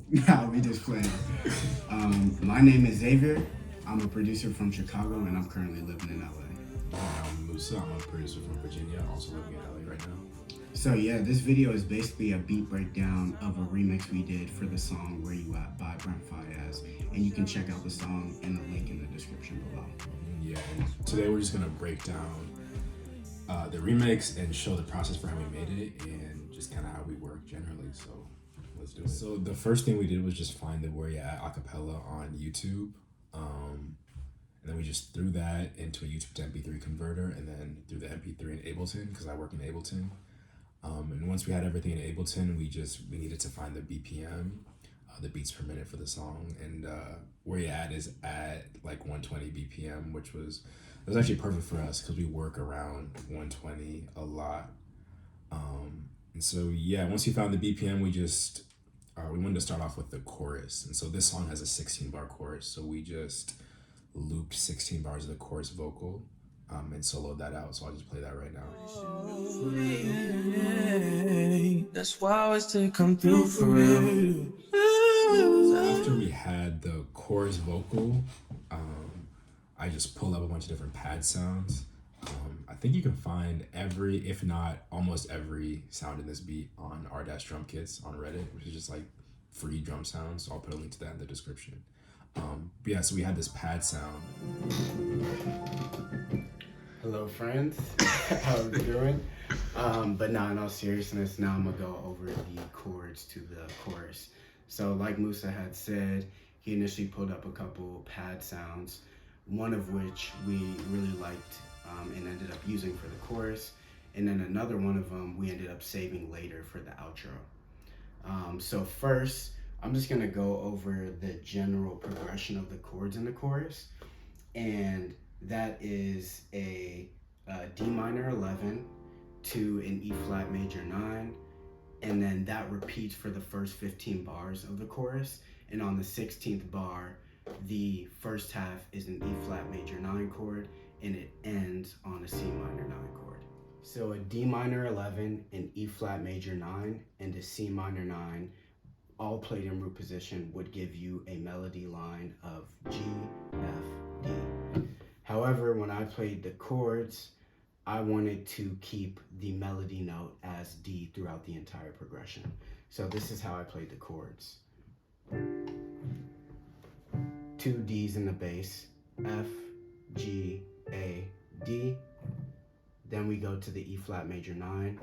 Nah, we just playing. My name is Xavier. I'm a producer from Chicago, and I'm currently living in LA. I'm Musa. I'm a producer from Virginia, also living in LA right now. So yeah, this video is basically a beat breakdown of a remix we did for the song "Where You At" by Brent Faiyaz, and you can check out the song in the link in the description below. Yeah, and today we're just gonna break down the remix and show the process for how we made it and just kind of how we work generally. So let's do it. So the first thing we did was just find the Where You At acapella on YouTube. And then we just threw that into a YouTube to MP3 converter and then threw the MP3 in Ableton because I work in Ableton. And once we had everything in Ableton, we needed to find the BPM, the beats per minute for the song, and Where You At is at like 120 BPM, which was actually perfect for us because we work around 120 a lot. And so yeah, once you found the BPM, we wanted to start off with the chorus, and so this song has a 16 bar chorus, so we just looped 16 bars of the chorus vocal and soloed that out. So I'll just play that right now. That's why I was to come through for real. So after we had the chorus vocal, I just pulled up a bunch of different pad sounds. I think you can find every, if not almost every sound in this beat on r-drum kits on Reddit, which is just like free drum sounds. So I'll put a link to that in the description. But yeah, so we had this pad sound. Hello, friends. How are you doing? But nah, in all seriousness, now I'm gonna go over the chords to the chorus. So, like Musa had said, he initially pulled up a couple pad sounds, one of which we really liked and ended up using for the chorus, and then another one of them we ended up saving later for the outro. So first, I'm just gonna go over the general progression of the chords in the chorus, and that is a D minor 11 to an E flat major 9, and then that repeats for the first 15 bars of the chorus. And on the 16th bar, the first half is an E flat major 9 chord, and it ends on a C minor 9 chord. So a D minor 11, an E flat major 9, and a C minor 9, all played in root position, would give you a melody line of G, F, D. However, when I played the chords, I wanted to keep the melody note as D throughout the entire progression. So this is how I played the chords. 2 D's in the bass, F, G, A, D. Then we go to the E flat major 9,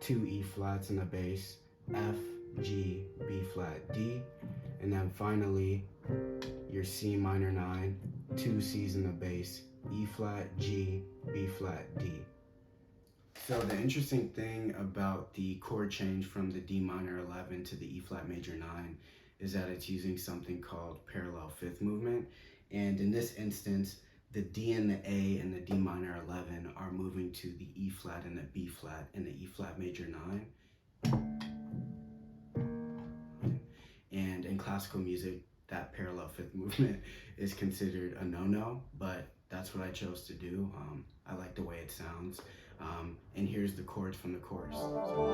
2 E flats in the bass, F, G, B flat, D. And then finally, your C minor 9, 2 C's in the bass, E flat, G, B flat, D. So the interesting thing about the chord change from the D minor 11 to the E flat major 9 is that it's using something called parallel fifth movement. And in this instance, the D and the A and the D minor 11 are moving to the E flat and the B flat and the E flat major 9. And in classical music, that parallel fifth movement is considered a no-no, but that's what I chose to do. I like the way it sounds. And here's the chords from the chorus. All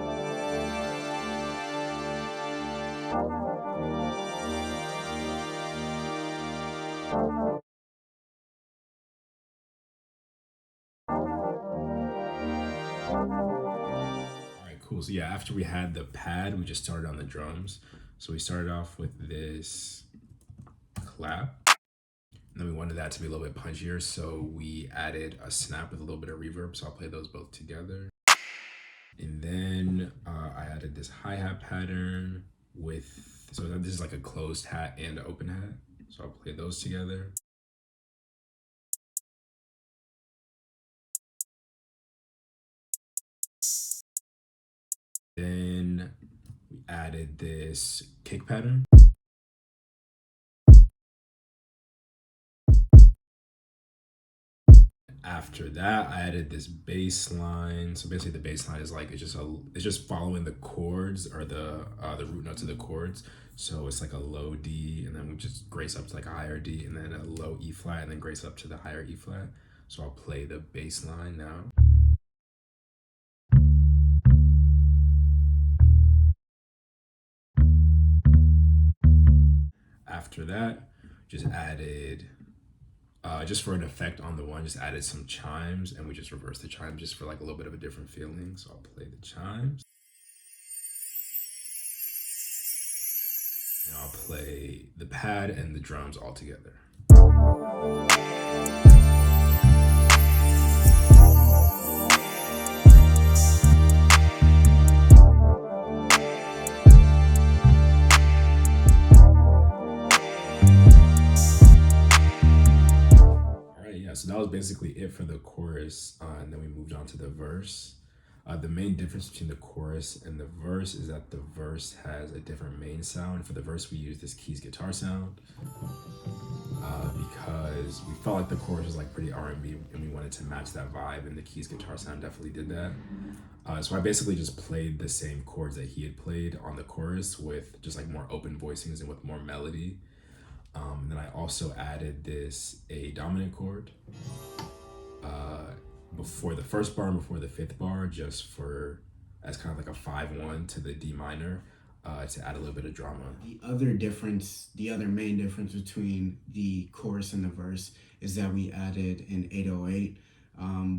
right, cool. So yeah, after we had the pad, we just started on the drums. So we started off with this clap. And then we wanted that to be a little bit punchier, so we added a snap with a little bit of reverb. So I'll play those both together. And then I added this hi-hat pattern with, so this is like a closed hat and an open hat. So I'll play those together. Then we added this kick pattern. After that, I added this bass line. So basically, the bass line is like it's just following the chords or the root notes of the chords. So it's like a low D, and then we just grace up to like a higher D, and then a low E flat, and then grace up to the higher E flat. So I'll play the bass line now. after that, just added, just for an effect on the one, just added some chimes, and we just reversed the chimes just for like a little bit of a different feeling. So I'll play the chimes. And I'll play the pad and the drums all together. So that was basically it for the chorus, and then we moved on to the verse. The main difference between the chorus and the verse is that the verse has a different main sound. For the verse, we used this keys guitar sound because we felt like the chorus was like pretty R&B, and we wanted to match that vibe, and the keys guitar sound definitely did that. So I basically just played the same chords that he had played on the chorus with just like more open voicings and with more melody. Then I also added this A dominant chord before the first bar and before the fifth bar, just for as kind of like a 5-1 to the D minor to add a little bit of drama. The other main difference between the chorus and the verse is that we added an 808.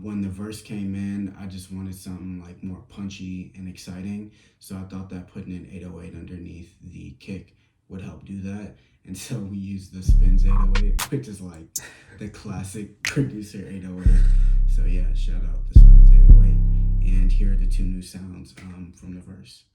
When the verse came in, I just wanted something like more punchy and exciting, so I thought that putting an 808 underneath the kick would help do that. And so we used the Spins 808, which is like the classic producer 808. So yeah, shout out the Spins 808. And here are the two new sounds from the verse.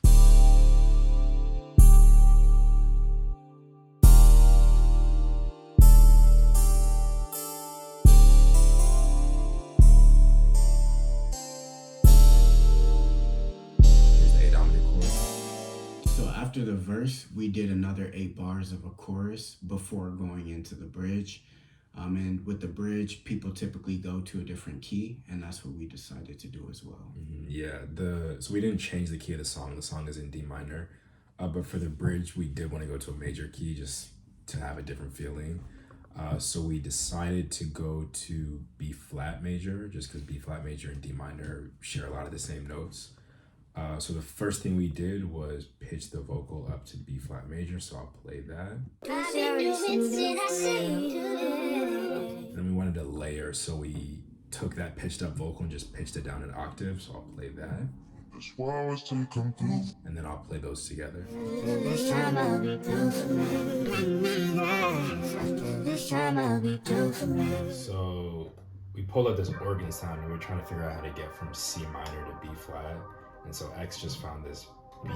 After the verse, we did another 8 bars of a chorus before going into the bridge. And with the bridge, people typically go to a different key, and that's what we decided to do as well. Yeah, so we didn't change the key of the song. The song is in D minor, but for the bridge, we did want to go to a major key just to have a different feeling. So we decided to go to B flat major, just because B flat major and D minor share a lot of the same notes. So the first thing we did was pitch the vocal up to B flat major, so I'll play that. Then we wanted to layer, so we took that pitched up vocal and just pitched it down an octave, so I'll play that. And then I'll play those together. So we pulled out this organ sound and we're trying to figure out how to get from C minor to B flat. And so X just found this B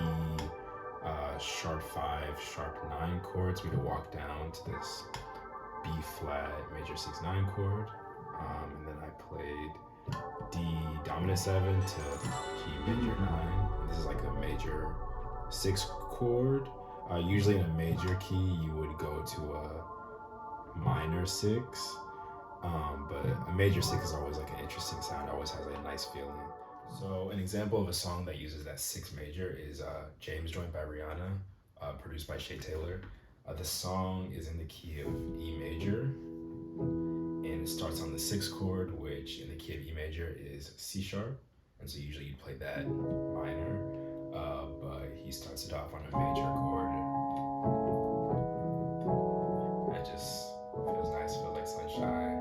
sharp 5, sharp 9 chord. So we could walk down to this B flat major 6-9 chord. And then I played D dominant 7 to G major 9. And this is like a major 6 chord. Usually in a major key, you would go to a minor 6. But a major 6 is always like an interesting sound. It always has a nice feeling. So an example of a song that uses that 6 major is James Joint by Rihanna, produced by Shay Taylor. The song is in the key of E major, and it starts on the 6th chord, which in the key of E major is C sharp. And so usually you play that minor, but he starts it off on a major chord. It just feels nice, feels like sunshine.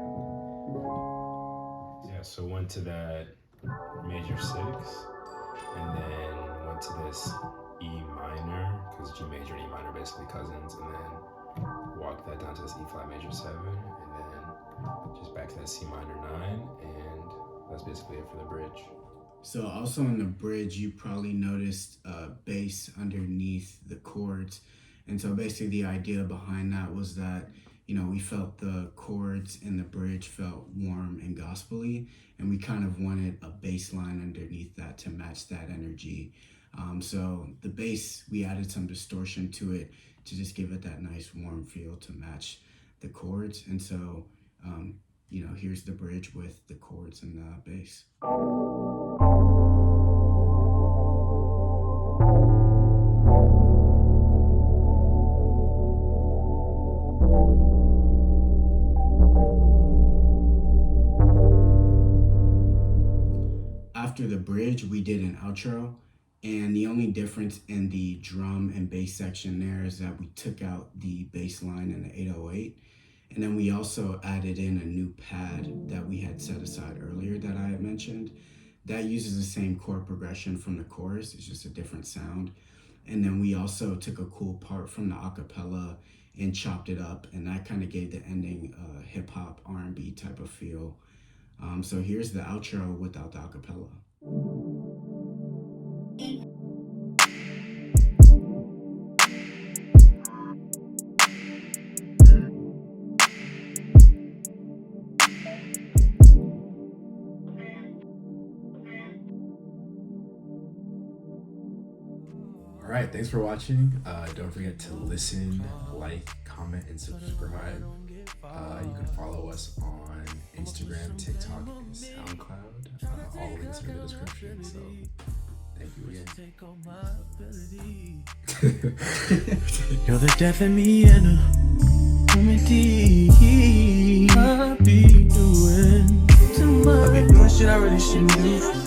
Yeah, so went to that major 6, and then went to this E minor, because G major and E minor are basically cousins, and then walked that down to this E flat major 7, and then just back to that C minor 9, and that's basically it for the bridge. So also in the bridge, you probably noticed bass underneath the chords. And so basically the idea behind that was that, you know, we felt the chords in the bridge felt warm and gospel-y, and we kind of wanted a bass line underneath that to match that energy. So the bass, we added some distortion to it to just give it that nice warm feel to match the chords. And so, you know, here's the bridge with the chords and the bass. After the bridge, we did an outro, And the only difference in the drum and bass section there is that we took out the bass line in the 808. And then we also added in a new pad that we had set aside earlier that I had mentioned. That uses the same chord progression from the chorus, it's just a different sound. And then we also took a cool part from the acapella and chopped it up, and that kind of gave the ending hip hop R&B type of feel. So here's the outro without the acapella. All right, thanks for watching. Don't forget to listen, like, comment, and subscribe. You can follow us on Instagram, TikTok, and SoundCloud. All links are in the description. So thank you again. You're the death in me and a remedy. I be doing too much. I be doing shit I really shouldn't do.